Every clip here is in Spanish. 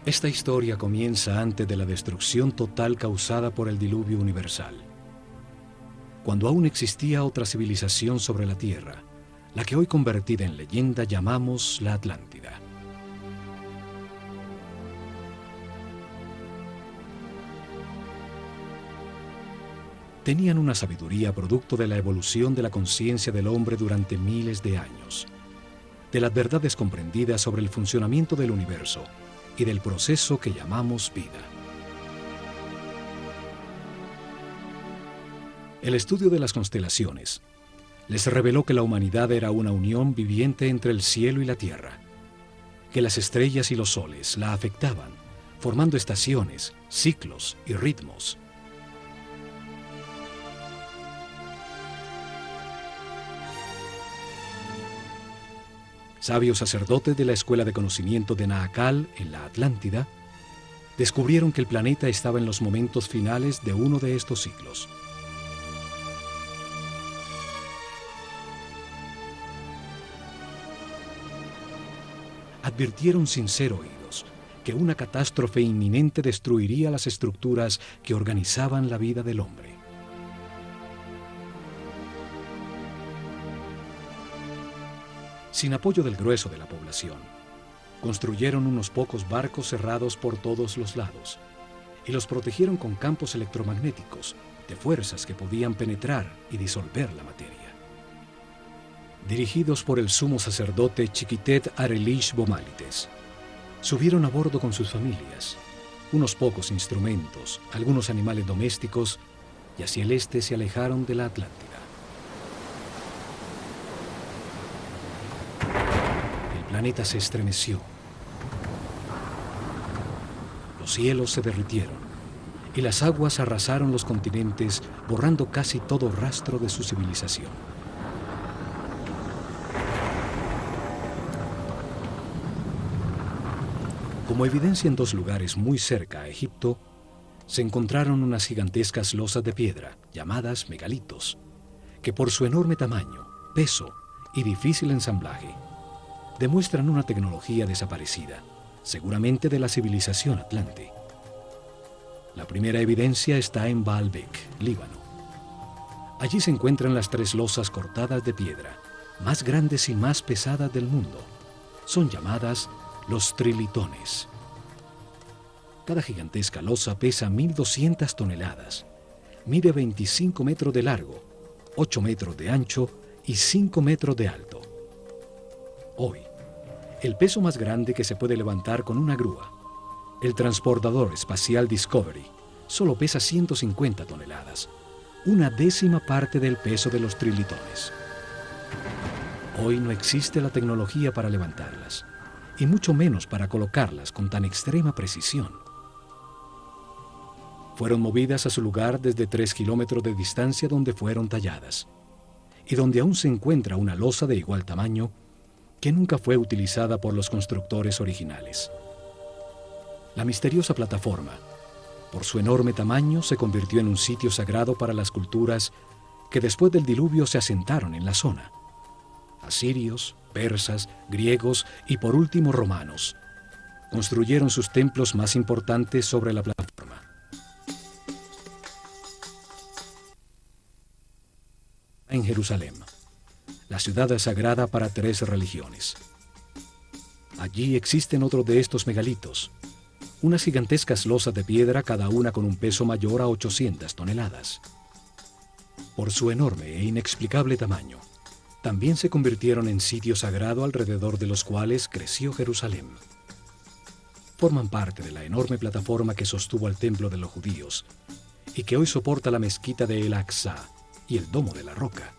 Esta historia comienza antes de la destrucción total causada por el diluvio universal, cuando aún existía otra civilización sobre la Tierra, la que hoy convertida en leyenda llamamos la Atlántida. Tenían una sabiduría producto de la evolución de la conciencia del hombre durante miles de años, de las verdades comprendidas sobre el funcionamiento del universo y del proceso que llamamos vida. El estudio de las constelaciones les reveló que la humanidad era una unión viviente entre el cielo y la tierra, que las estrellas y los soles la afectaban, formando estaciones, ciclos y ritmos. Sabios sacerdotes de la Escuela de Conocimiento de Naakal, en la Atlántida, descubrieron que el planeta estaba en los momentos finales de uno de estos ciclos. Advirtieron sin ser oídos que una catástrofe inminente destruiría las estructuras que organizaban la vida del hombre. Sin apoyo del grueso de la población, construyeron unos pocos barcos cerrados por todos los lados y los protegieron con campos electromagnéticos de fuerzas que podían penetrar y disolver la materia. Dirigidos por el sumo sacerdote Chiquitet Arelish Bomalites, subieron a bordo con sus familias, unos pocos instrumentos, algunos animales domésticos, y hacia el este se alejaron de la Atlántida. El planeta se estremeció. Los cielos se derritieron y las aguas arrasaron los continentes, borrando casi todo rastro de su civilización. Como evidencia en dos lugares muy cerca a Egipto, se encontraron unas gigantescas losas de piedra, llamadas megalitos, que por su enorme tamaño, peso y difícil ensamblaje, demuestran una tecnología desaparecida, seguramente de la civilización atlante. La primera evidencia está en Baalbek, Líbano. Allí se encuentran las tres losas cortadas de piedra, más grandes y más pesadas del mundo. Son llamadas los trilitones. Cada gigantesca losa pesa 1.200 toneladas, mide 25 metros de largo, 8 metros de ancho y 5 metros de alto. Hoy, el peso más grande que se puede levantar con una grúa, el transportador espacial Discovery, solo pesa 150 toneladas, una décima parte del peso de los trilitones. Hoy no existe la tecnología para levantarlas, y mucho menos para colocarlas con tan extrema precisión. Fueron movidas a su lugar desde 3 kilómetros de distancia donde fueron talladas, y donde aún se encuentra una losa de igual tamaño que nunca fue utilizada por los constructores originales. La misteriosa plataforma, por su enorme tamaño, se convirtió en un sitio sagrado para las culturas que después del diluvio se asentaron en la zona. Asirios, persas, griegos y por último romanos construyeron sus templos más importantes sobre la plataforma. En Jerusalén, la ciudad sagrada para 3 religiones. Allí existen otros de estos megalitos, unas gigantescas losas de piedra, cada una con un peso mayor a 800 toneladas. Por su enorme e inexplicable tamaño, también se convirtieron en sitio sagrado alrededor de los cuales creció Jerusalén. Forman parte de la enorme plataforma que sostuvo al templo de los judíos y que hoy soporta la mezquita de El-Aqsa y el Domo de la Roca.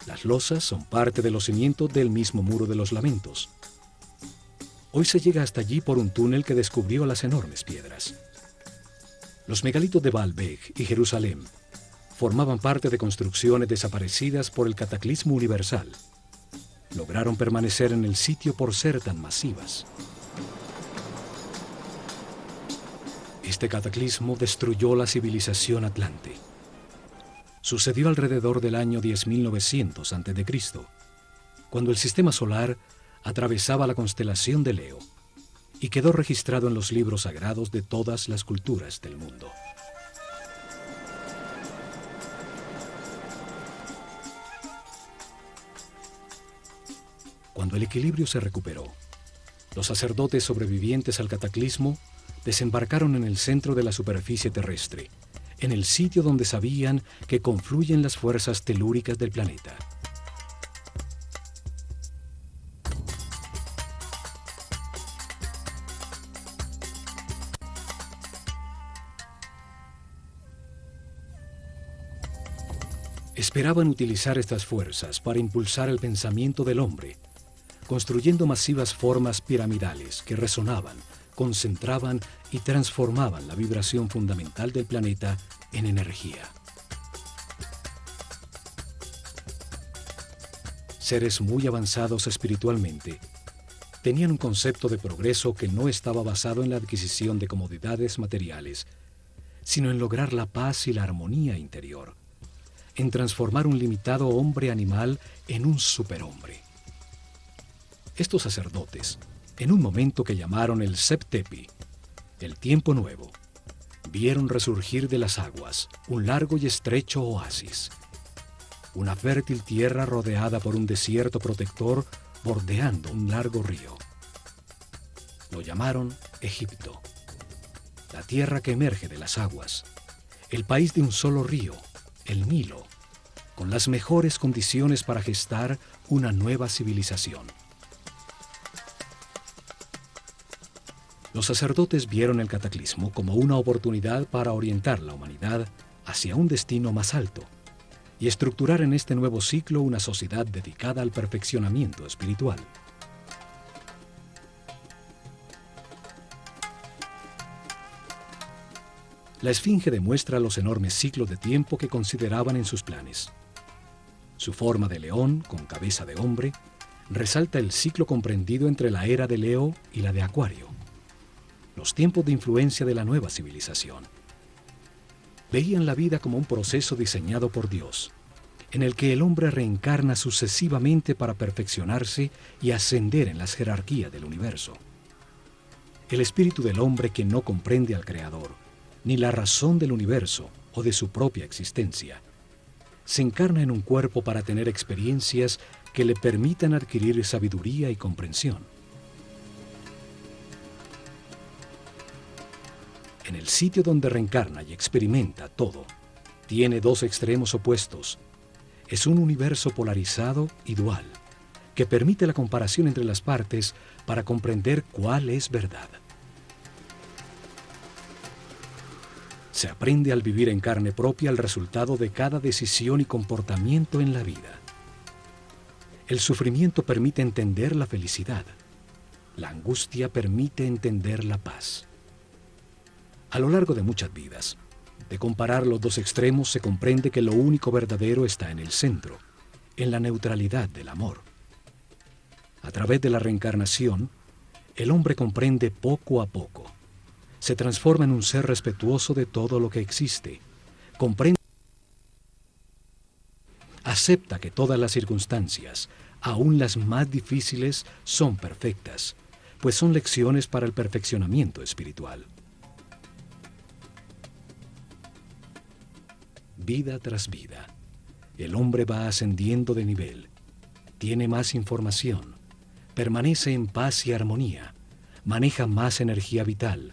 Las losas son parte de los cimientos del mismo Muro de los Lamentos. Hoy se llega hasta allí por un túnel que descubrió las enormes piedras. Los megalitos de Baalbek y Jerusalén formaban parte de construcciones desaparecidas por el cataclismo universal. Lograron permanecer en el sitio por ser tan masivas. Este cataclismo destruyó la civilización atlante. Sucedió alrededor del año 10.900 a.C., cuando el sistema solar atravesaba la constelación de Leo y quedó registrado en los libros sagrados de todas las culturas del mundo. Cuando el equilibrio se recuperó, los sacerdotes sobrevivientes al cataclismo desembarcaron en el centro de la superficie terrestre, en el sitio donde sabían que confluyen las fuerzas telúricas del planeta. Esperaban utilizar estas fuerzas para impulsar el pensamiento del hombre, construyendo masivas formas piramidales que resonaban, concentraban y transformaban la vibración fundamental del planeta en energía. Seres muy avanzados espiritualmente tenían un concepto de progreso que no estaba basado en la adquisición de comodidades materiales, sino en lograr la paz y la armonía interior, en transformar un limitado hombre animal en un superhombre. Estos sacerdotes, en un momento que llamaron el Septepi, el tiempo nuevo, vieron resurgir de las aguas un largo y estrecho oasis, una fértil tierra rodeada por un desierto protector bordeando un largo río. Lo llamaron Egipto, la tierra que emerge de las aguas, el país de un solo río, el Nilo, con las mejores condiciones para gestar una nueva civilización. Los sacerdotes vieron el cataclismo como una oportunidad para orientar la humanidad hacia un destino más alto y estructurar en este nuevo ciclo una sociedad dedicada al perfeccionamiento espiritual. La Esfinge demuestra los enormes ciclos de tiempo que consideraban en sus planes. Su forma de león, con cabeza de hombre, resalta el ciclo comprendido entre la era de Leo y la de Acuario, los tiempos de influencia de la nueva civilización. Veían la vida como un proceso diseñado por Dios, en el que el hombre reencarna sucesivamente para perfeccionarse y ascender en las jerarquías del universo. El espíritu del hombre que no comprende al Creador, ni la razón del universo o de su propia existencia, se encarna en un cuerpo para tener experiencias que le permitan adquirir sabiduría y comprensión. En el sitio donde reencarna y experimenta todo, tiene dos extremos opuestos. Es un universo polarizado y dual, que permite la comparación entre las partes para comprender cuál es verdad. Se aprende al vivir en carne propia el resultado de cada decisión y comportamiento en la vida. El sufrimiento permite entender la felicidad. La angustia permite entender la paz. A lo largo de muchas vidas, de comparar los dos extremos se comprende que lo único verdadero está en el centro, en la neutralidad del amor. A través de la reencarnación, el hombre comprende poco a poco. Se transforma en un ser respetuoso de todo lo que existe. Comprende, acepta que todas las circunstancias, aun las más difíciles, son perfectas, pues son lecciones para el perfeccionamiento espiritual. Vida tras vida, el hombre va ascendiendo de nivel, tiene más información, permanece en paz y armonía, maneja más energía vital,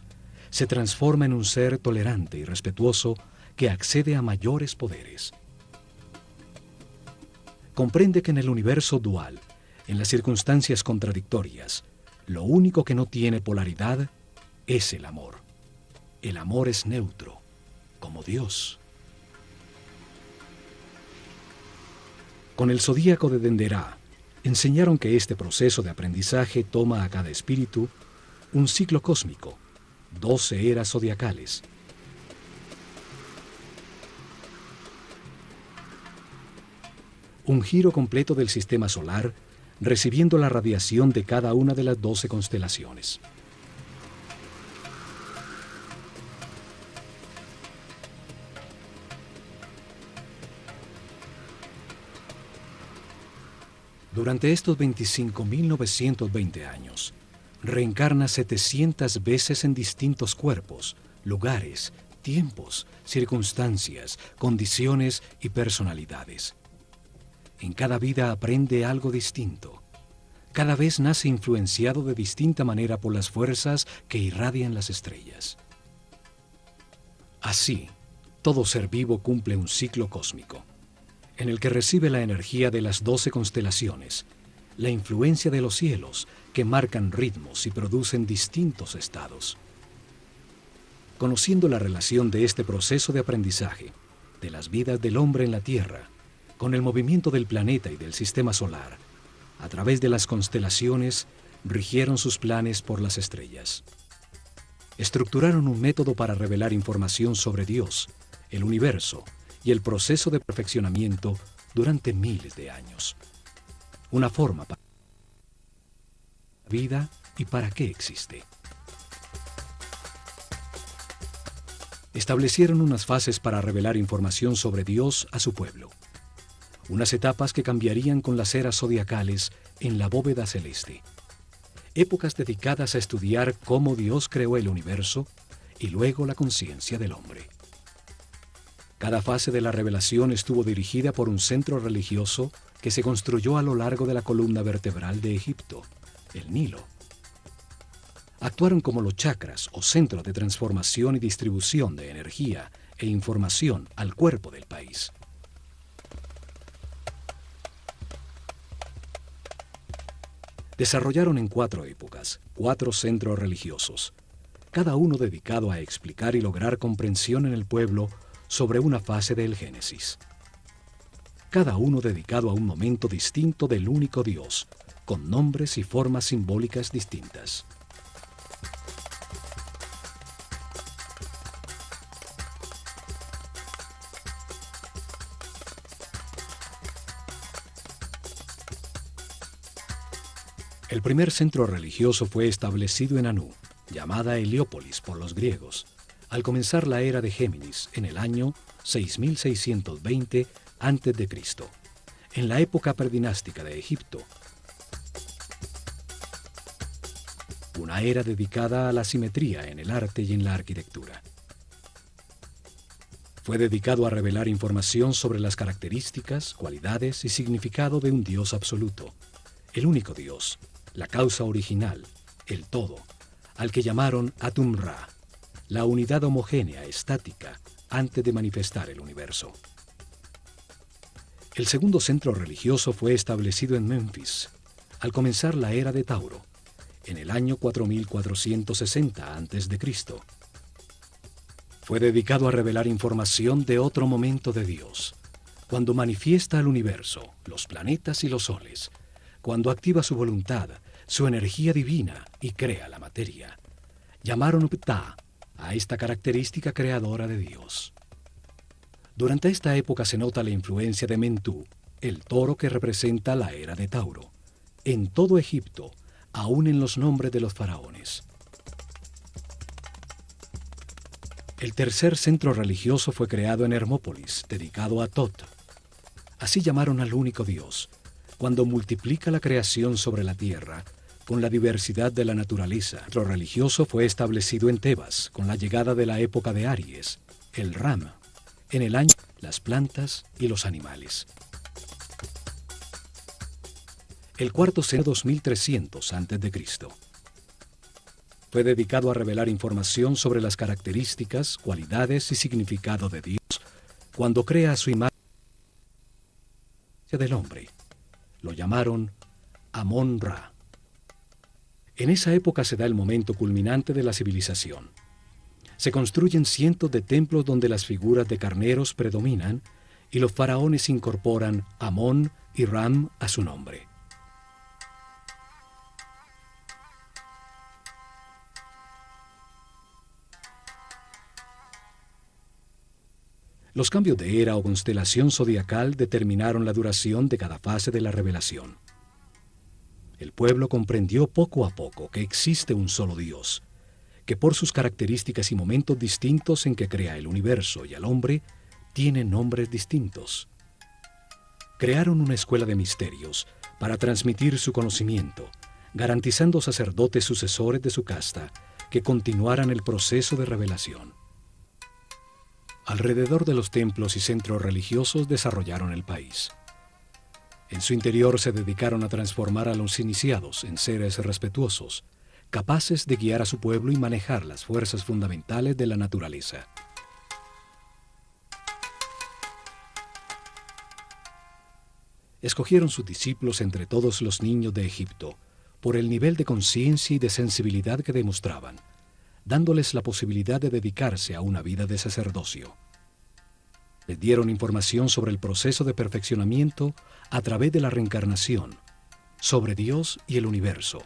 se transforma en un ser tolerante y respetuoso que accede a mayores poderes. Comprende que en el universo dual, en las circunstancias contradictorias, lo único que no tiene polaridad es el amor. El amor es neutro, como Dios. Con el zodíaco de Denderá, enseñaron que este proceso de aprendizaje toma a cada espíritu un ciclo cósmico, 12 eras zodiacales. Un giro completo del sistema solar, recibiendo la radiación de cada una de las 12 constelaciones. Durante estos 25.920 años, reencarna 700 veces en distintos cuerpos, lugares, tiempos, circunstancias, condiciones y personalidades. En cada vida aprende algo distinto. Cada vez nace influenciado de distinta manera por las fuerzas que irradian las estrellas. Así, todo ser vivo cumple un ciclo cósmico, en el que recibe la energía de las 12 constelaciones, la influencia de los cielos que marcan ritmos y producen distintos estados. Conociendo la relación de este proceso de aprendizaje, de las vidas del hombre en la Tierra, con el movimiento del planeta y del sistema solar, a través de las constelaciones, rigieron sus planes por las estrellas. Estructuraron un método para revelar información sobre Dios, el universo y el proceso de perfeccionamiento durante miles de años. Una forma para la vida y para qué existe. Establecieron unas fases para revelar información sobre Dios a su pueblo. Unas etapas que cambiarían con las eras zodiacales en la bóveda celeste. Épocas dedicadas a estudiar cómo Dios creó el universo y luego la conciencia del hombre. Cada fase de la revelación estuvo dirigida por un centro religioso que se construyó a lo largo de la columna vertebral de Egipto, el Nilo. Actuaron como los chakras o centros de transformación y distribución de energía e información al cuerpo del país. Desarrollaron en 4 épocas, 4 centros religiosos, cada uno dedicado a explicar y lograr comprensión en el pueblo sobre una fase del Génesis. Cada uno dedicado a un momento distinto del único Dios, con nombres y formas simbólicas distintas. El primer centro religioso fue establecido en Anu, llamada Heliópolis por los griegos, al comenzar la era de Géminis en el año 6620 a.C., en la época predinástica de Egipto. Una era dedicada a la simetría en el arte y en la arquitectura. Fue dedicado a revelar información sobre las características, cualidades y significado de un Dios absoluto, el único Dios, la causa original, el todo, al que llamaron Atum-Ra, la unidad homogénea, estática, antes de manifestar el universo. El segundo centro religioso fue establecido en Memphis, al comenzar la era de Tauro, en el año 4460 a.C. Fue dedicado a revelar información de otro momento de Dios, cuando manifiesta el universo, los planetas y los soles, cuando activa su voluntad, su energía divina y crea la materia. Llamaron Ptah a esta característica creadora de Dios. Durante esta época se nota la influencia de Mentú, el toro que representa la era de Tauro, en todo Egipto, aún en los nombres de los faraones. El tercer centro religioso fue creado en Hermópolis, dedicado a Tot. Así llamaron al único Dios, cuando multiplica la creación sobre la tierra con la diversidad de la naturaleza. El centro religioso fue establecido en Tebas con la llegada de la época de Aries, el Ram, en el año las plantas y los animales. El cuarto centro 2300 a.C. Fue dedicado a revelar información sobre las características, cualidades y significado de Dios cuando crea a su imagen del hombre. Lo llamaron Amón-Ra. En esa época se da el momento culminante de la civilización. Se construyen cientos de templos donde las figuras de carneros predominan y los faraones incorporan Amón y Ram a su nombre. Los cambios de era o constelación zodiacal determinaron la duración de cada fase de la revelación. El pueblo comprendió poco a poco que existe un solo Dios, que por sus características y momentos distintos en que crea el universo y al hombre, tiene nombres distintos. Crearon una escuela de misterios para transmitir su conocimiento, garantizando sacerdotes sucesores de su casta que continuaran el proceso de revelación. Alrededor de los templos y centros religiosos desarrollaron el país. En su interior se dedicaron a transformar a los iniciados en seres respetuosos, capaces de guiar a su pueblo y manejar las fuerzas fundamentales de la naturaleza. Escogieron sus discípulos entre todos los niños de Egipto por el nivel de conciencia y de sensibilidad que demostraban, dándoles la posibilidad de dedicarse a una vida de sacerdocio. Les dieron información sobre el proceso de perfeccionamiento a través de la reencarnación, sobre Dios y el universo.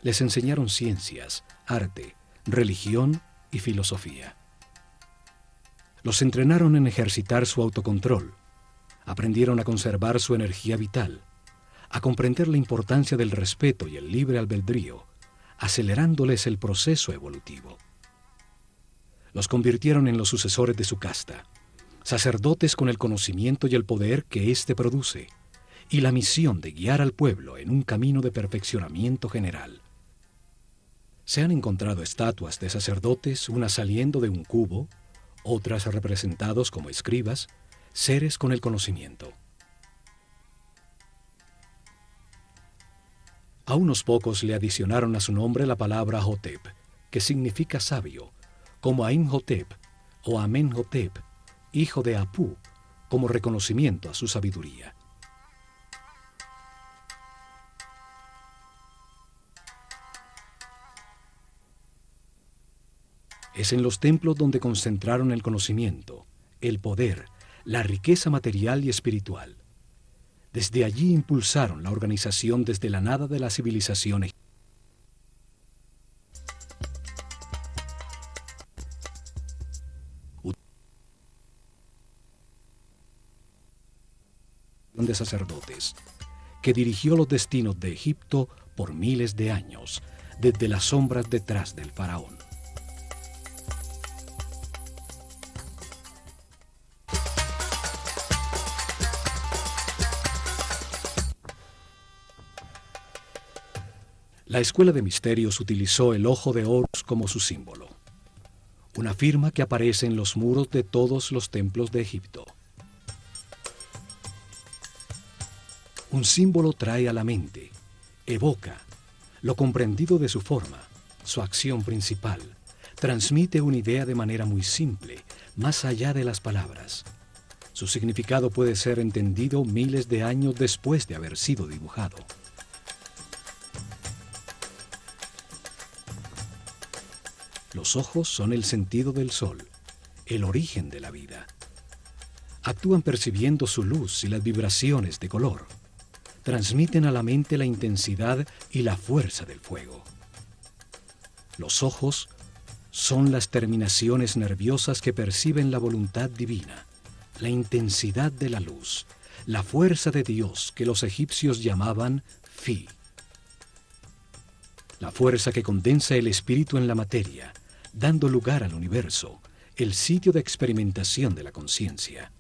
Les enseñaron ciencias, arte, religión y filosofía. Los entrenaron en ejercitar su autocontrol. Aprendieron a conservar su energía vital, a comprender la importancia del respeto y el libre albedrío, acelerándoles el proceso evolutivo. Los convirtieron en los sucesores de su casta, sacerdotes con el conocimiento y el poder que éste produce, y la misión de guiar al pueblo en un camino de perfeccionamiento general. Se han encontrado estatuas de sacerdotes, unas saliendo de un cubo, otras representados como escribas, seres con el conocimiento. A unos pocos le adicionaron a su nombre la palabra Hotep, que significa sabio, como a Imhotep o Amenhotep, hijo de Apú, como reconocimiento a su sabiduría. Es en los templos donde concentraron el conocimiento, el poder, la riqueza material y espiritual. Desde allí impulsaron la organización desde la nada de la civilización egipcia. De sacerdotes, que dirigió los destinos de Egipto por miles de años, desde las sombras detrás del faraón. La Escuela de Misterios utilizó el ojo de Horus como su símbolo, una firma que aparece en los muros de todos los templos de Egipto. Un símbolo trae a la mente, evoca, lo comprendido de su forma, su acción principal, transmite una idea de manera muy simple, más allá de las palabras. Su significado puede ser entendido miles de años después de haber sido dibujado. Los ojos son el sentido del sol, el origen de la vida. Actúan percibiendo su luz y las vibraciones de color. Transmiten a la mente la intensidad y la fuerza del fuego. Los ojos son las terminaciones nerviosas que perciben la voluntad divina, la intensidad de la luz, la fuerza de Dios que los egipcios llamaban Fi. La fuerza que condensa el espíritu en la materia, dando lugar al universo, el sitio de experimentación de la conciencia.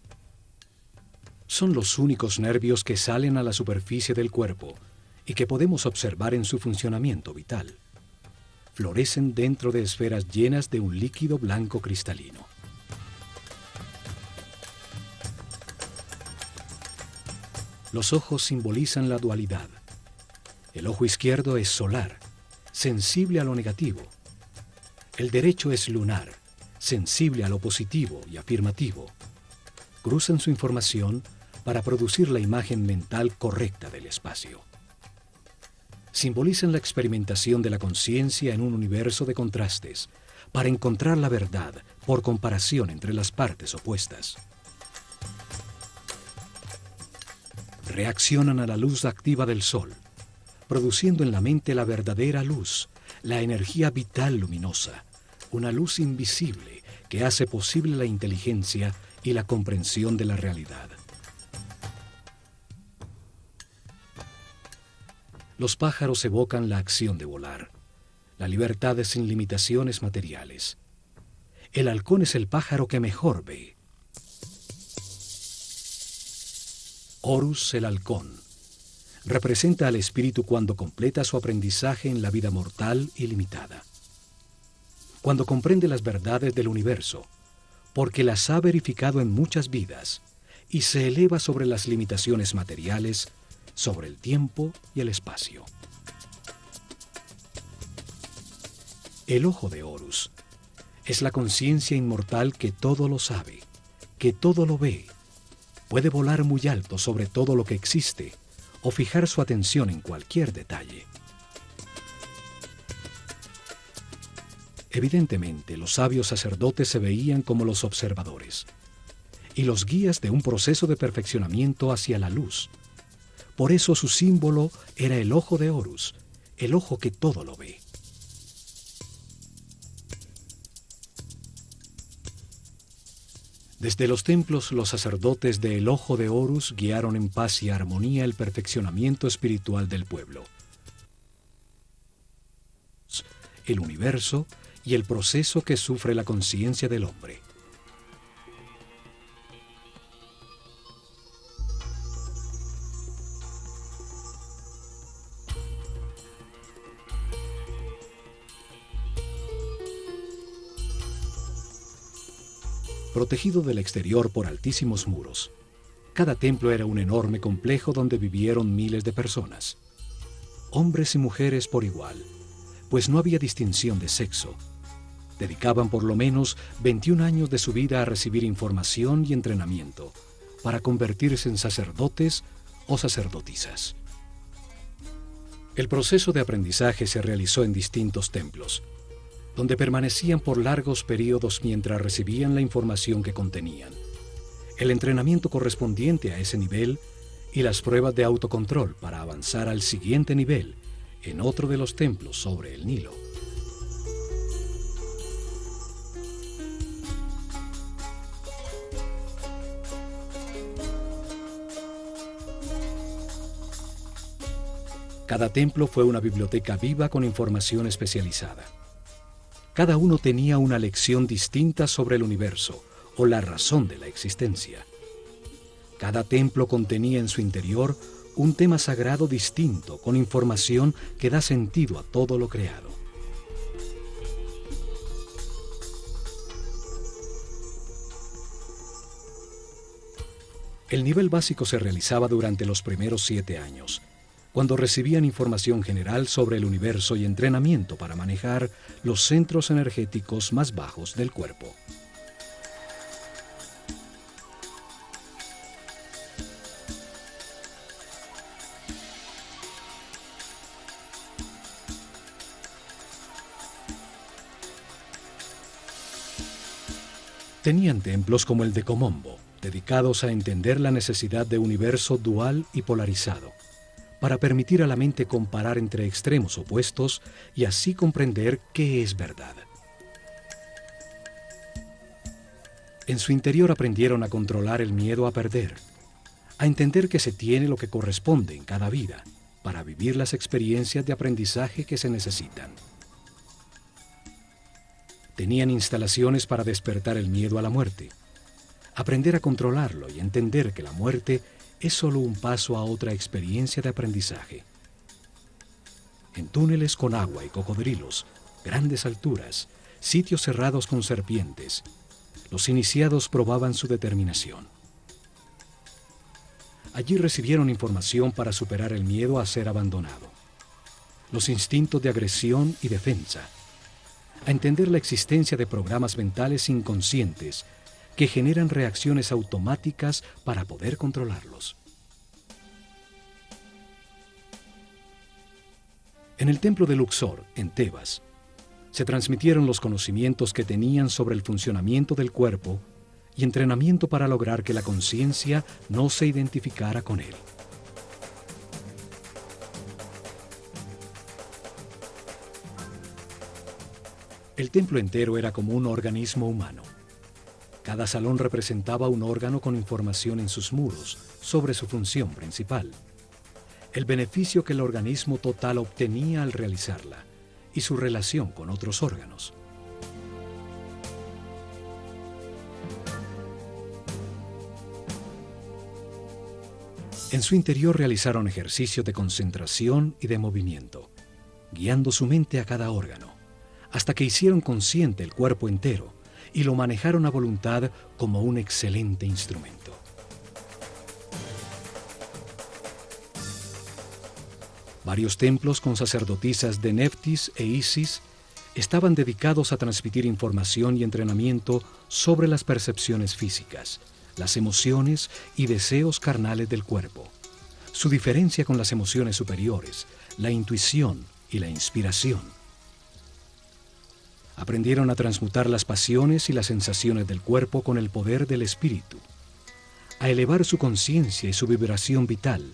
Son los únicos nervios que salen a la superficie del cuerpo y que podemos observar en su funcionamiento vital. Florecen dentro de esferas llenas de un líquido blanco cristalino. Los ojos simbolizan la dualidad. El ojo izquierdo es solar, sensible a lo negativo. El derecho es lunar, sensible a lo positivo y afirmativo. Cruzan su información para producir la imagen mental correcta del espacio. Simbolizan la experimentación de la conciencia en un universo de contrastes, para encontrar la verdad por comparación entre las partes opuestas. Reaccionan a la luz activa del sol, produciendo en la mente la verdadera luz, la energía vital luminosa, una luz invisible que hace posible la inteligencia y la comprensión de la realidad. Los pájaros evocan la acción de volar, la libertad sin limitaciones materiales. El halcón es el pájaro que mejor ve. Horus el halcón representa al espíritu cuando completa su aprendizaje en la vida mortal y limitada. Cuando comprende las verdades del universo, porque las ha verificado en muchas vidas, y se eleva sobre las limitaciones materiales, sobre el tiempo y el espacio. El ojo de Horus es la conciencia inmortal que todo lo sabe, que todo lo ve, puede volar muy alto sobre todo lo que existe o fijar su atención en cualquier detalle. Evidentemente, los sabios sacerdotes se veían como los observadores y los guías de un proceso de perfeccionamiento hacia la luz. Por eso su símbolo era el ojo de Horus, el ojo que todo lo ve. Desde los templos, los sacerdotes del ojo de Horus guiaron en paz y armonía el perfeccionamiento espiritual del pueblo, el universo y el proceso que sufre la conciencia del hombre. Protegido del exterior por altísimos muros, cada templo era un enorme complejo donde vivieron miles de personas, hombres y mujeres por igual, pues no había distinción de sexo. Dedicaban por lo menos 21 años de su vida a recibir información y entrenamiento para convertirse en sacerdotes o sacerdotisas. El proceso de aprendizaje se realizó en distintos templos, donde permanecían por largos periodos mientras recibían la información que contenían, el entrenamiento correspondiente a ese nivel y las pruebas de autocontrol para avanzar al siguiente nivel en otro de los templos sobre el Nilo. Cada templo fue una biblioteca viva con información especializada. Cada uno tenía una lección distinta sobre el universo o la razón de la existencia. Cada templo contenía en su interior un tema sagrado distinto con información que da sentido a todo lo creado. El nivel básico se realizaba durante los primeros 7 años, cuando recibían información general sobre el universo y entrenamiento para manejar los centros energéticos más bajos del cuerpo. Tenían templos como el de Komombo, dedicados a entender la necesidad de un universo dual y polarizado, para permitir a la mente comparar entre extremos opuestos y así comprender qué es verdad. En su interior aprendieron a controlar el miedo a perder, a entender que se tiene lo que corresponde en cada vida para vivir las experiencias de aprendizaje que se necesitan. Tenían instalaciones para despertar el miedo a la muerte, aprender a controlarlo y entender que la muerte es solo un paso a otra experiencia de aprendizaje. En túneles con agua y cocodrilos, grandes alturas, sitios cerrados con serpientes, los iniciados probaban su determinación. Allí recibieron información para superar el miedo a ser abandonado, los instintos de agresión y defensa, a entender la existencia de programas mentales inconscientes que generan reacciones automáticas para poder controlarlos. En el templo de Luxor, en Tebas, se transmitieron los conocimientos que tenían sobre el funcionamiento del cuerpo y entrenamiento para lograr que la conciencia no se identificara con él. El templo entero era como un organismo humano. Cada salón representaba un órgano con información en sus muros sobre su función principal, el beneficio que el organismo total obtenía al realizarla y su relación con otros órganos. En su interior realizaron ejercicios de concentración y de movimiento, guiando su mente a cada órgano, hasta que hicieron consciente el cuerpo entero y lo manejaron a voluntad como un excelente instrumento. Varios templos con sacerdotisas de Neftis e Isis estaban dedicados a transmitir información y entrenamiento sobre las percepciones físicas, las emociones y deseos carnales del cuerpo, su diferencia con las emociones superiores, la intuición y la inspiración. Aprendieron a transmutar las pasiones y las sensaciones del cuerpo con el poder del espíritu, a elevar su conciencia y su vibración vital,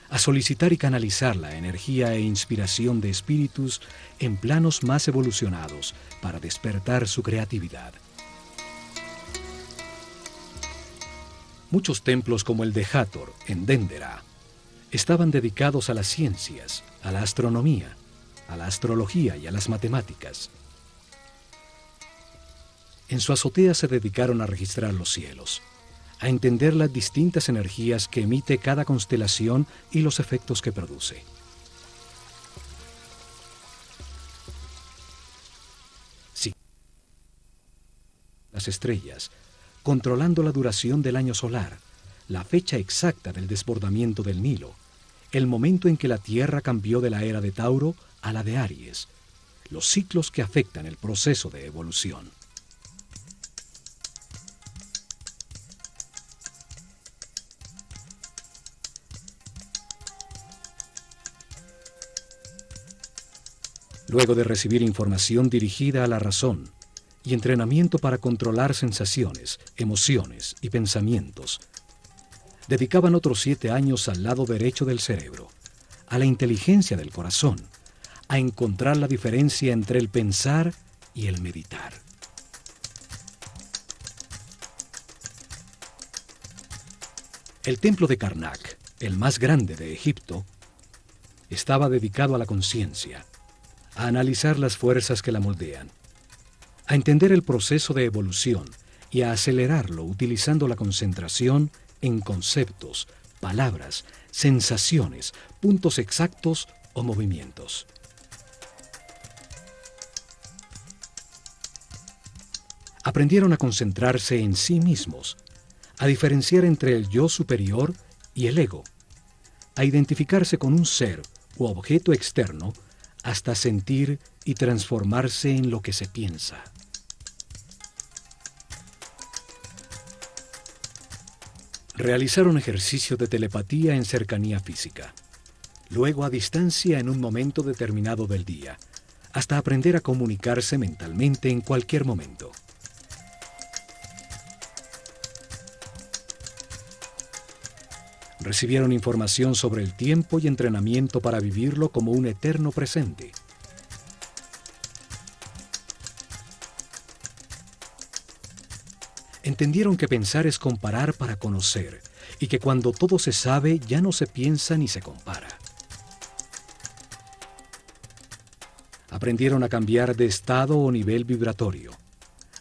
a solicitar y canalizar la energía e inspiración de espíritus en planos más evolucionados para despertar su creatividad. Muchos templos como el de Hathor, en Dendera, estaban dedicados a las ciencias, a la astronomía, a la astrología y a las matemáticas. En su azotea se dedicaron a registrar los cielos, a entender las distintas energías que emite cada constelación y los efectos que produce. Sí. Las estrellas, controlando la duración del año solar, la fecha exacta del desbordamiento del Nilo, el momento en que la Tierra cambió de la era de Tauro a la de Aries, los ciclos que afectan el proceso de evolución. Luego de recibir información dirigida a la razón y entrenamiento para controlar sensaciones, emociones y pensamientos, dedicaban otros 7 años al lado derecho del cerebro, a la inteligencia del corazón, a encontrar la diferencia entre el pensar y el meditar. El templo de Karnak, el más grande de Egipto, estaba dedicado a la conciencia, a analizar las fuerzas que la moldean, a entender el proceso de evolución y a acelerarlo utilizando la concentración en conceptos, palabras, sensaciones, puntos exactos o movimientos. Aprendieron a concentrarse en sí mismos, a diferenciar entre el yo superior y el ego, a identificarse con un ser u objeto externo hasta sentir y transformarse en lo que se piensa. Realizaron ejercicios de telepatía en cercanía física, luego a distancia en un momento determinado del día, hasta aprender a comunicarse mentalmente en cualquier momento. Recibieron información sobre el tiempo y entrenamiento para vivirlo como un eterno presente. Entendieron que pensar es comparar para conocer, y que cuando todo se sabe ya no se piensa ni se compara. Aprendieron a cambiar de estado o nivel vibratorio,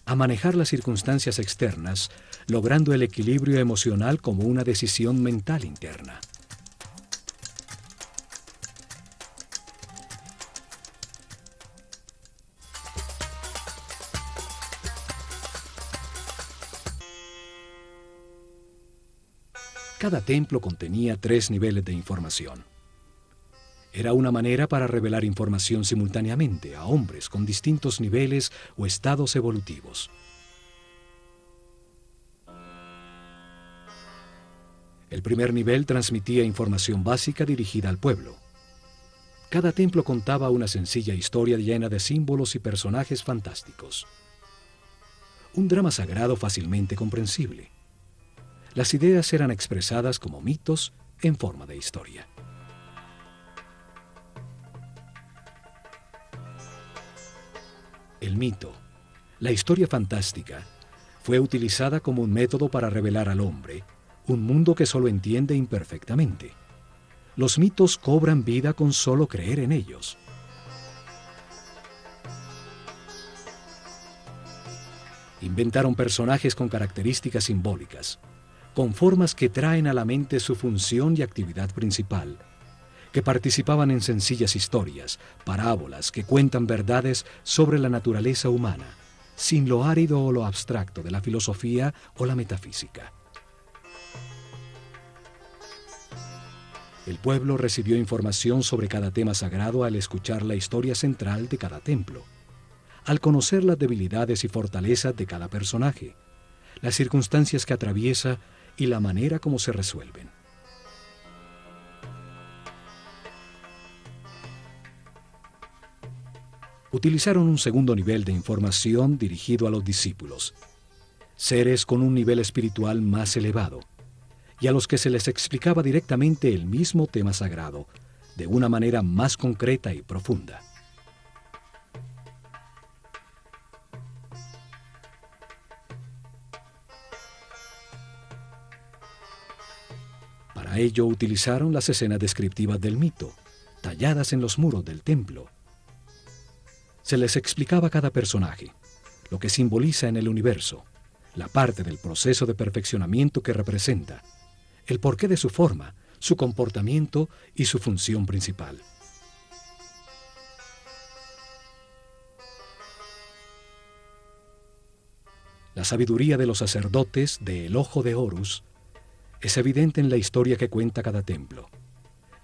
a manejar las circunstancias externas, logrando el equilibrio emocional como una decisión mental interna. Cada templo contenía 3 niveles de información. Era una manera para revelar información simultáneamente a hombres con distintos niveles o estados evolutivos. El primer nivel transmitía información básica dirigida al pueblo. Cada templo contaba una sencilla historia llena de símbolos y personajes fantásticos. Un drama sagrado fácilmente comprensible. Las ideas eran expresadas como mitos en forma de historia. El mito, la historia fantástica, fue utilizada como un método para revelar al hombre un mundo que solo entiende imperfectamente. Los mitos cobran vida con solo creer en ellos. Inventaron personajes con características simbólicas, con formas que traen a la mente su función y actividad principal, que participaban en sencillas historias, parábolas que cuentan verdades sobre la naturaleza humana, sin lo árido o lo abstracto de la filosofía o la metafísica. El pueblo recibió información sobre cada tema sagrado al escuchar la historia central de cada templo, al conocer las debilidades y fortalezas de cada personaje, las circunstancias que atraviesa y la manera como se resuelven. Utilizaron un segundo nivel de información dirigido a los discípulos, seres con un nivel espiritual más elevado, y a los que se les explicaba directamente el mismo tema sagrado, de una manera más concreta y profunda. Para ello utilizaron las escenas descriptivas del mito, talladas en los muros del templo. Se les explicaba cada personaje, lo que simboliza en el universo, la parte del proceso de perfeccionamiento que representa, el porqué de su forma, su comportamiento y su función principal. La sabiduría de los sacerdotes de El Ojo de Horus es evidente en la historia que cuenta cada templo,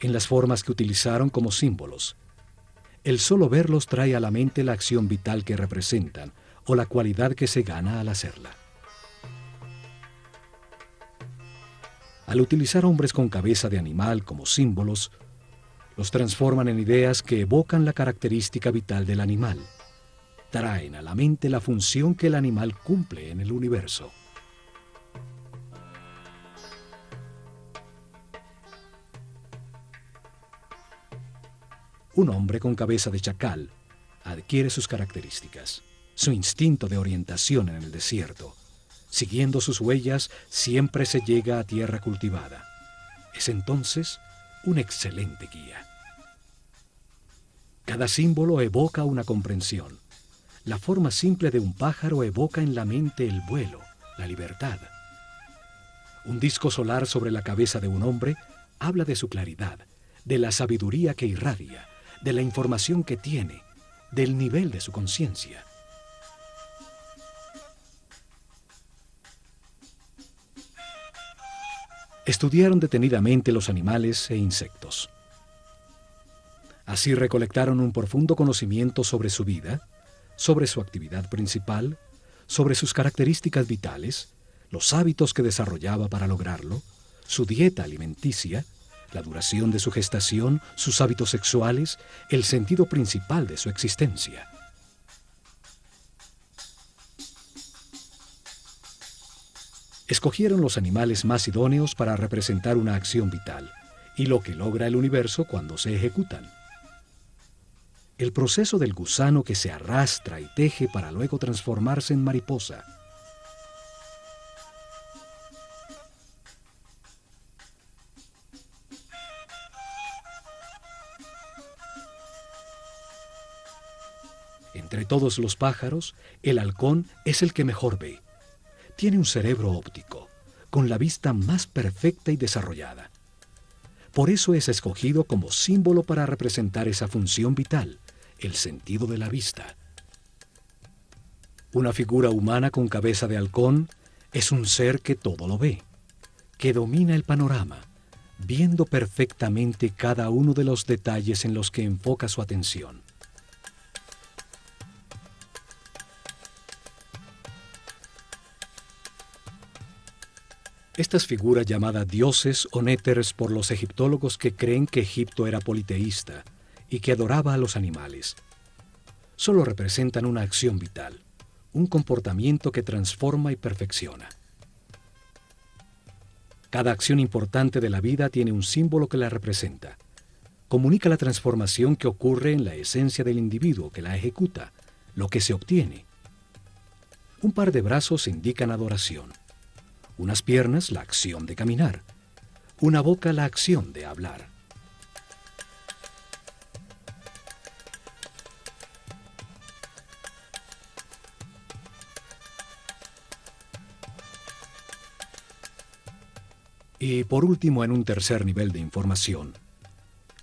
en las formas que utilizaron como símbolos. El solo verlos trae a la mente la acción vital que representan o la cualidad que se gana al hacerla. Al utilizar hombres con cabeza de animal como símbolos, los transforman en ideas que evocan la característica vital del animal. Traen a la mente la función que el animal cumple en el universo. Un hombre con cabeza de chacal adquiere sus características, su instinto de orientación en el desierto. Siguiendo sus huellas, siempre se llega a tierra cultivada. Es entonces un excelente guía. Cada símbolo evoca una comprensión. La forma simple de un pájaro evoca en la mente el vuelo, la libertad. Un disco solar sobre la cabeza de un hombre habla de su claridad, de la sabiduría que irradia, de la información que tiene, del nivel de su conciencia. Estudiaron detenidamente los animales e insectos. Así recolectaron un profundo conocimiento sobre su vida, sobre su actividad principal, sobre sus características vitales, los hábitos que desarrollaba para lograrlo, su dieta alimenticia, la duración de su gestación, sus hábitos sexuales, el sentido principal de su existencia. Escogieron los animales más idóneos para representar una acción vital y lo que logra el universo cuando se ejecutan. El proceso del gusano que se arrastra y teje para luego transformarse en mariposa. Entre todos los pájaros, el halcón es el que mejor ve. Tiene un cerebro óptico, con la vista más perfecta y desarrollada. Por eso es escogido como símbolo para representar esa función vital, el sentido de la vista. Una figura humana con cabeza de halcón es un ser que todo lo ve, que domina el panorama, viendo perfectamente cada uno de los detalles en los que enfoca su atención. Estas figuras llamadas dioses o néteres por los egiptólogos que creen que Egipto era politeísta y que adoraba a los animales, solo representan una acción vital, un comportamiento que transforma y perfecciona. Cada acción importante de la vida tiene un símbolo que la representa. Comunica la transformación que ocurre en la esencia del individuo que la ejecuta, lo que se obtiene. Un par de brazos indican adoración. Unas piernas, la acción de caminar. Una boca, la acción de hablar. Y por último, en un tercer nivel de información,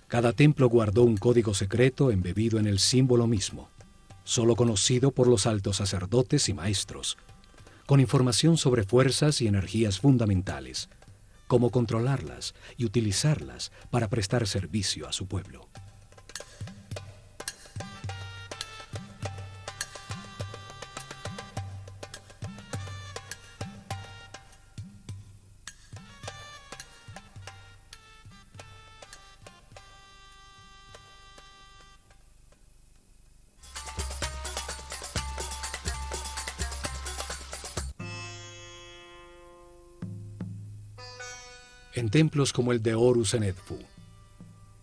cada templo guardó un código secreto embebido en el símbolo mismo, solo conocido por los altos sacerdotes y maestros, con información sobre fuerzas y energías fundamentales, cómo controlarlas y utilizarlas para prestar servicio a su pueblo. En templos como el de Horus en Edfu,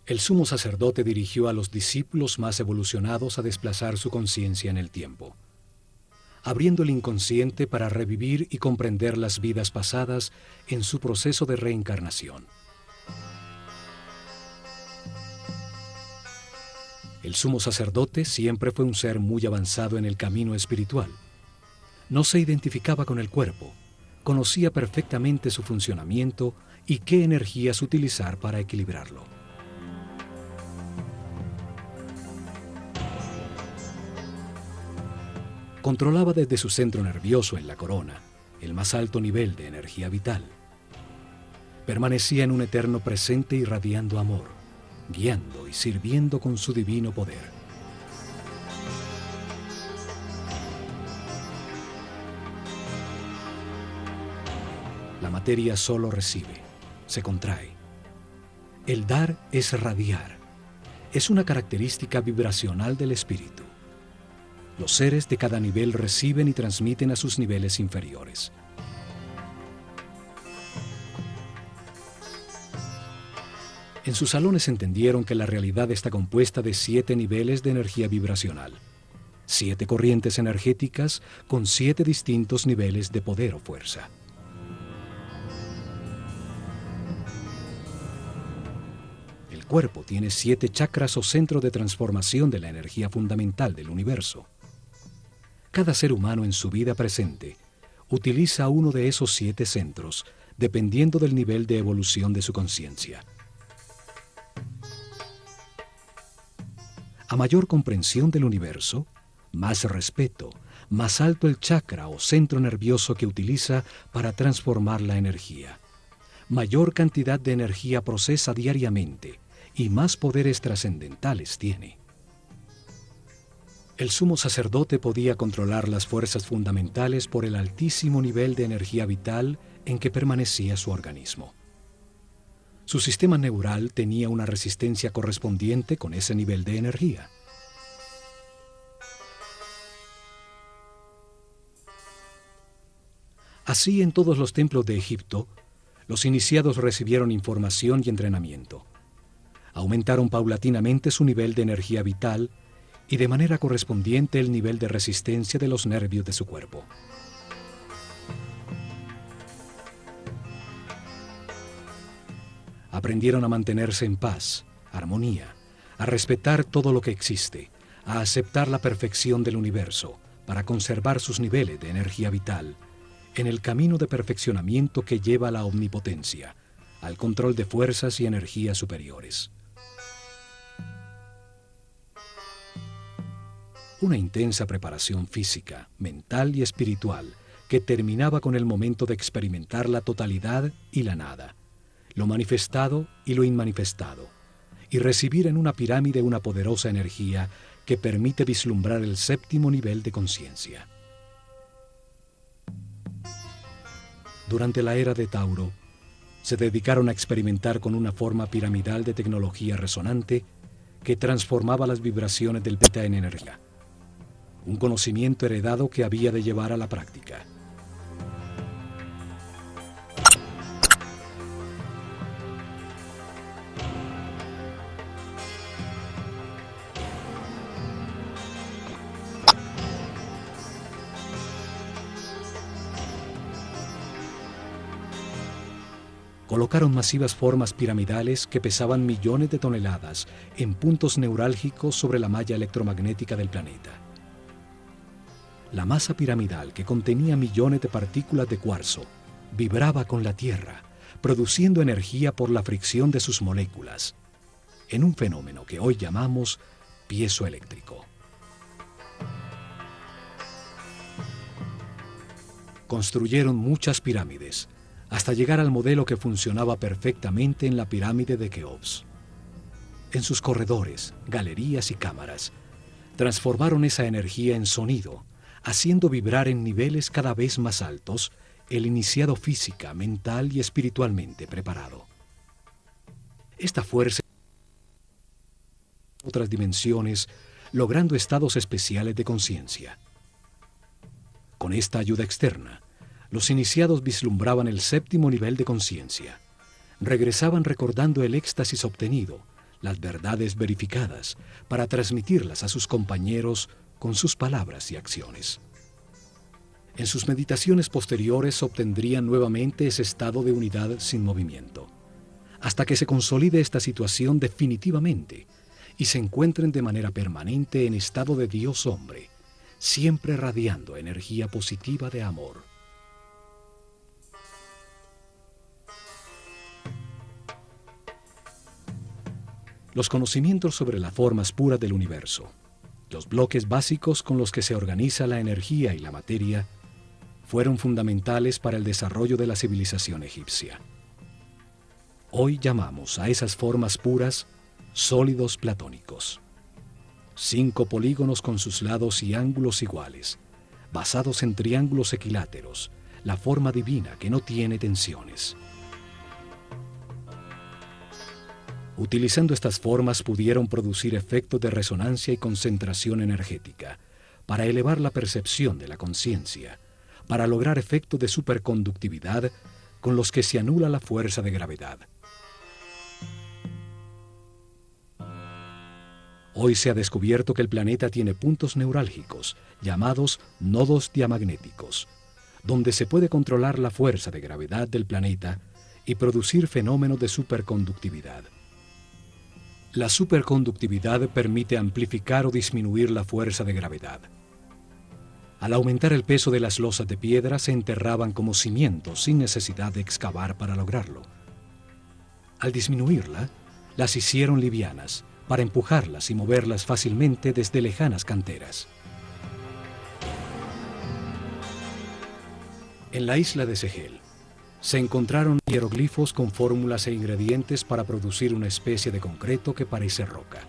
el sumo sacerdote dirigió a los discípulos más evolucionados a desplazar su conciencia en el tiempo, abriendo el inconsciente para revivir y comprender las vidas pasadas en su proceso de reencarnación. El sumo sacerdote siempre fue un ser muy avanzado en el camino espiritual. No se identificaba con el cuerpo, conocía perfectamente su funcionamiento y qué energías utilizar para equilibrarlo. Controlaba desde su centro nervioso en la corona el más alto nivel de energía vital. Permanecía en un eterno presente irradiando amor, guiando y sirviendo con su divino poder. La materia solo recibe, se contrae. El dar es radiar. Es una característica vibracional del espíritu. Los seres de cada nivel reciben y transmiten a sus niveles inferiores. En sus salones entendieron que la realidad está compuesta de 7 niveles de energía vibracional, 7 corrientes energéticas con 7 distintos niveles de poder o fuerza. El cuerpo tiene 7 chakras o centros de transformación de la energía fundamental del universo. Cada ser humano en su vida presente utiliza uno de esos 7 centros, dependiendo del nivel de evolución de su conciencia. A mayor comprensión del universo, más respeto, más alto el chakra o centro nervioso que utiliza para transformar la energía. Mayor cantidad de energía procesa diariamente y más poderes trascendentales tiene. El sumo sacerdote podía controlar las fuerzas fundamentales por el altísimo nivel de energía vital en que permanecía su organismo. Su sistema neural tenía una resistencia correspondiente con ese nivel de energía. Así, en todos los templos de Egipto, los iniciados recibieron información y entrenamiento. Aumentaron paulatinamente su nivel de energía vital y de manera correspondiente el nivel de resistencia de los nervios de su cuerpo. Aprendieron a mantenerse en paz, armonía, a respetar todo lo que existe, a aceptar la perfección del universo para conservar sus niveles de energía vital en el camino de perfeccionamiento que lleva a la omnipotencia, al control de fuerzas y energías superiores. Una intensa preparación física, mental y espiritual que terminaba con el momento de experimentar la totalidad y la nada, lo manifestado y lo inmanifestado, y recibir en una pirámide una poderosa energía que permite vislumbrar el 7º nivel de conciencia. Durante la era de Tauro, se dedicaron a experimentar con una forma piramidal de tecnología resonante que transformaba las vibraciones del beta en energía. Un conocimiento heredado que había de llevar a la práctica. Colocaron masivas formas piramidales que pesaban millones de toneladas en puntos neurálgicos sobre la malla electromagnética del planeta. La masa piramidal, que contenía millones de partículas de cuarzo, vibraba con la Tierra, produciendo energía por la fricción de sus moléculas, en un fenómeno que hoy llamamos piezoeléctrico. Construyeron muchas pirámides, hasta llegar al modelo que funcionaba perfectamente en la pirámide de Keops. En sus corredores, galerías y cámaras, transformaron esa energía en sonido, haciendo vibrar en niveles cada vez más altos el iniciado física, mental y espiritualmente preparado. Esta fuerza en otras dimensiones, logrando estados especiales de conciencia. Con esta ayuda externa, los iniciados vislumbraban el séptimo nivel de conciencia. Regresaban recordando el éxtasis obtenido, las verdades verificadas, para transmitirlas a sus compañeros con sus palabras y acciones. En sus meditaciones posteriores obtendrían nuevamente ese estado de unidad sin movimiento, hasta que se consolide esta situación definitivamente y se encuentren de manera permanente en estado de Dios-hombre, siempre radiando energía positiva de amor. Los conocimientos sobre las formas puras del universo, los bloques básicos con los que se organiza la energía y la materia, fueron fundamentales para el desarrollo de la civilización egipcia. Hoy llamamos a esas formas puras sólidos platónicos. 5 polígonos con sus lados y ángulos iguales, basados en triángulos equiláteros, la forma divina que no tiene tensiones. Utilizando estas formas pudieron producir efectos de resonancia y concentración energética para elevar la percepción de la conciencia, para lograr efectos de superconductividad con los que se anula la fuerza de gravedad. Hoy se ha descubierto que el planeta tiene puntos neurálgicos, llamados nodos diamagnéticos, donde se puede controlar la fuerza de gravedad del planeta y producir fenómenos de superconductividad. La superconductividad permite amplificar o disminuir la fuerza de gravedad. Al aumentar el peso de las losas de piedra, se enterraban como cimientos sin necesidad de excavar para lograrlo. Al disminuirla, las hicieron livianas, para empujarlas y moverlas fácilmente desde lejanas canteras. En la isla de Sehel, se encontraron hieroglifos con fórmulas e ingredientes para producir una especie de concreto que parece roca.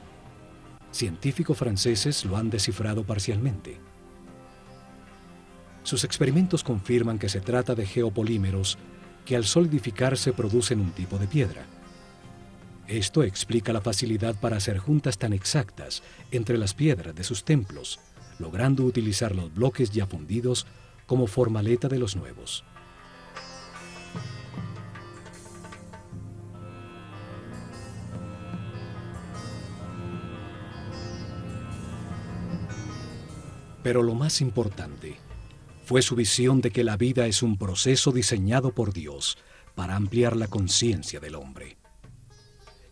Científicos franceses lo han descifrado parcialmente. Sus experimentos confirman que se trata de geopolímeros que al solidificarse producen un tipo de piedra. Esto explica la facilidad para hacer juntas tan exactas entre las piedras de sus templos, logrando utilizar los bloques ya fundidos como formaleta de los nuevos. Pero lo más importante fue su visión de que la vida es un proceso diseñado por Dios para ampliar la conciencia del hombre.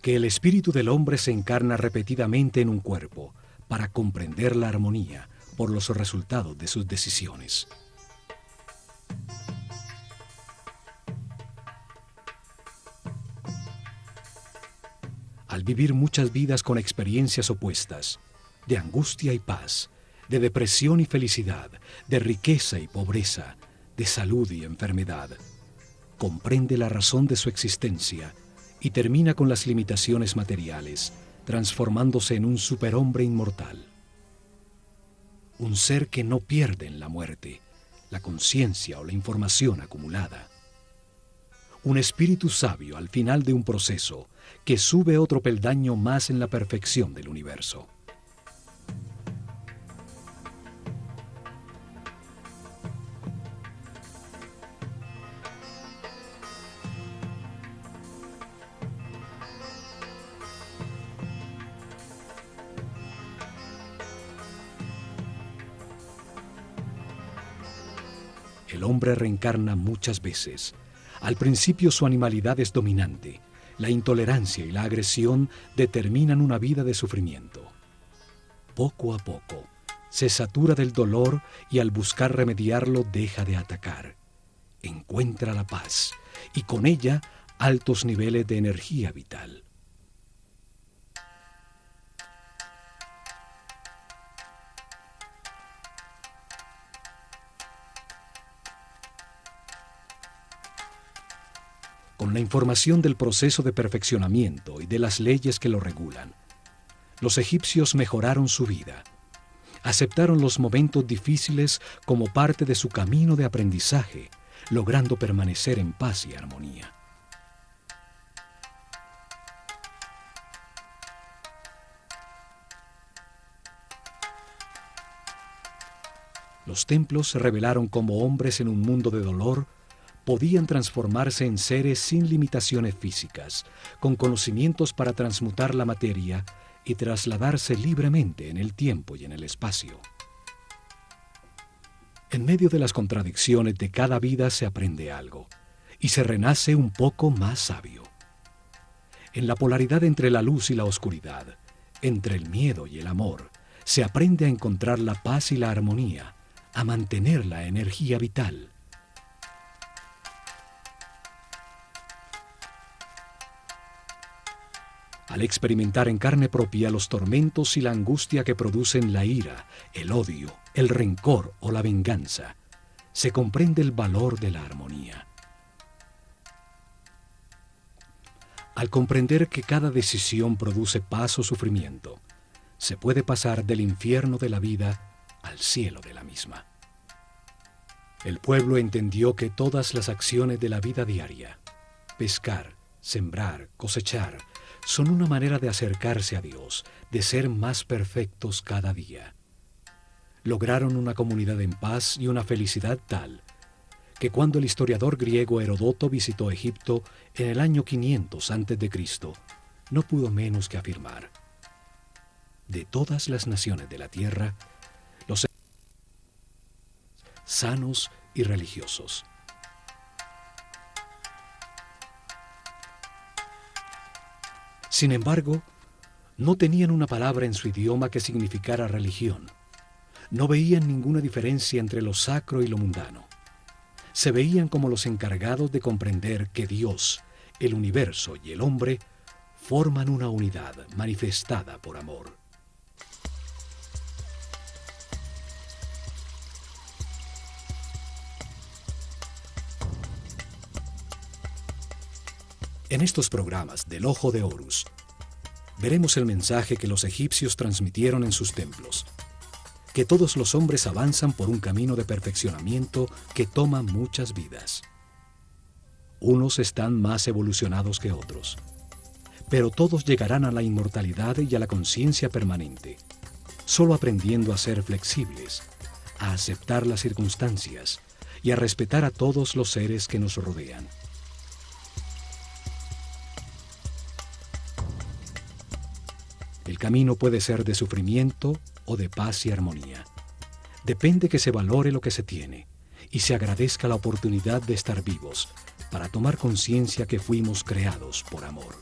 Que el espíritu del hombre se encarna repetidamente en un cuerpo para comprender la armonía por los resultados de sus decisiones. Al vivir muchas vidas con experiencias opuestas, de angustia y paz, de depresión y felicidad, de riqueza y pobreza, de salud y enfermedad, comprende la razón de su existencia y termina con las limitaciones materiales, transformándose en un superhombre inmortal. Un ser que no pierde en la muerte la conciencia o la información acumulada. Un espíritu sabio al final de un proceso que sube otro peldaño más en la perfección del universo. El hombre reencarna muchas veces. Al principio su animalidad es dominante. La intolerancia y la agresión determinan una vida de sufrimiento. Poco a poco, se satura del dolor y al buscar remediarlo deja de atacar. Encuentra la paz y con ella altos niveles de energía vital. Con la información del proceso de perfeccionamiento y de las leyes que lo regulan, los egipcios mejoraron su vida. Aceptaron los momentos difíciles como parte de su camino de aprendizaje, logrando permanecer en paz y armonía. Los templos se revelaron como hombres en un mundo de dolor, podían transformarse en seres sin limitaciones físicas, con conocimientos para transmutar la materia y trasladarse libremente en el tiempo y en el espacio. En medio de las contradicciones de cada vida se aprende algo y se renace un poco más sabio. En la polaridad entre la luz y la oscuridad, entre el miedo y el amor, se aprende a encontrar la paz y la armonía, a mantener la energía vital. Al experimentar en carne propia los tormentos y la angustia que producen la ira, el odio, el rencor o la venganza, se comprende el valor de la armonía. Al comprender que cada decisión produce paz o sufrimiento, se puede pasar del infierno de la vida al cielo de la misma. El pueblo entendió que todas las acciones de la vida diaria, pescar, sembrar, cosechar, son una manera de acercarse a Dios, de ser más perfectos cada día. Lograron una comunidad en paz y una felicidad tal que cuando el historiador griego Heródoto visitó Egipto en el año 500 a.C., no pudo menos que afirmar: de todas las naciones de la tierra, los sanos y religiosos. Sin embargo, no tenían una palabra en su idioma que significara religión. No veían ninguna diferencia entre lo sacro y lo mundano. Se veían como los encargados de comprender que Dios, el universo y el hombre forman una unidad manifestada por amor. En estos programas del Ojo de Horus, veremos el mensaje que los egipcios transmitieron en sus templos, que todos los hombres avanzan por un camino de perfeccionamiento que toma muchas vidas. Unos están más evolucionados que otros, pero todos llegarán a la inmortalidad y a la conciencia permanente, solo aprendiendo a ser flexibles, a aceptar las circunstancias y a respetar a todos los seres que nos rodean. El camino puede ser de sufrimiento o de paz y armonía. Depende que se valore lo que se tiene y se agradezca la oportunidad de estar vivos para tomar conciencia que fuimos creados por amor.